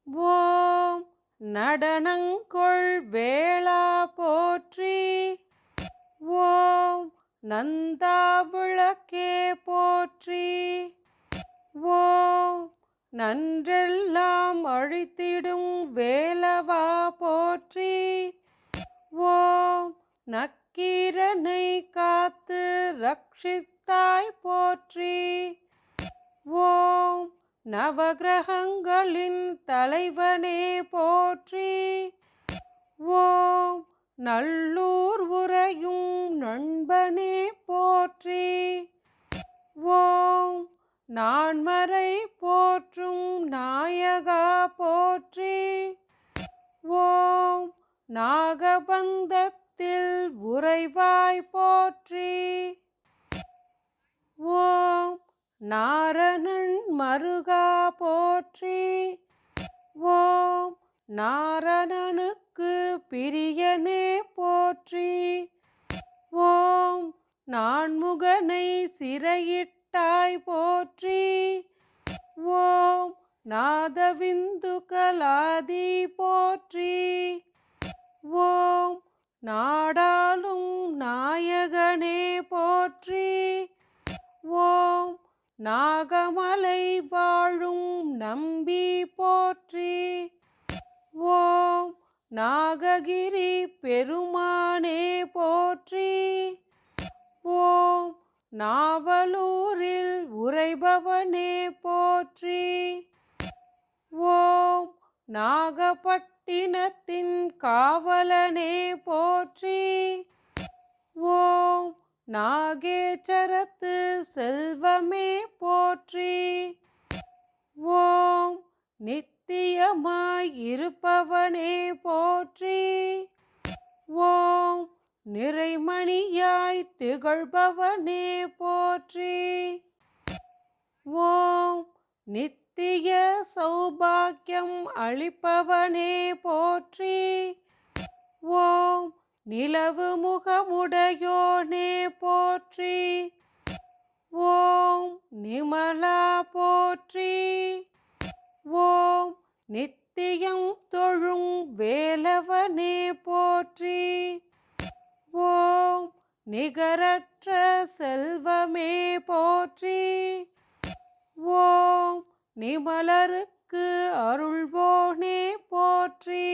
ஓம் நடனங்கொள் வேளா போற்றி. ஓம் நந்தாவிளக்கே போற்றி. ஓம் நன்றெல்லாம் அழித்திடும் வேலவா போற்றி. ஓம் நக்கீரனை காத்து ரட்சித்தாய் போற்றி. ஓம் நவகிரகங்களின் தலைவனே போற்றி. ஓம் நல்லூர் உறையும் நண்பனே போற்றி. ஓம் நான்மறை போற்றும் நாயகா போற்றி. ஓம் நாகபந்தத்தில் உறைவாய் போற்றி. ஓம் நாரணன் மருகா போற்றி. ஓம் நாரணனுக்கு பிரியனே போற்றி. ஓம் நான்முகனை சிறையிட்டாய் போற்றி. ஓம் நாதவிந்துகலாதி போற்றி. ஓம் நாடாளும் நாயகனே போற்றி. ஓம் நாகமலை வாழும் நம்பி போற்றி. ஓம் நாககிரி பெருமானே போற்றி. ஓம் நாவலூரில் உறைபவனே போற்றி. ஓம் நாகப்பட்டினத்தின் காவலனே போற்றி. ஓம் நாகேச்சரத்து செல்வமே போற்றி. ஓம் நித்தியமாய் இருப்பவனே போற்றி. ஓம் நிறைமணியாய் திகழ்பவனே போற்றி. ஓம் நித்திய சௌபாக்கியம் அளிப்பவனே போற்றி. ஓம் நிலவு முகமுடையோனே போற்றி. ஓம் நிமலா போற்றி. ஓம் நித்தியம் தொழும் வேலவனே போற்றி. ஓம் நிகரற்ற செல்வமே போற்றி. ஓம் நிமலருக்கு அருள்வோனே போற்றி.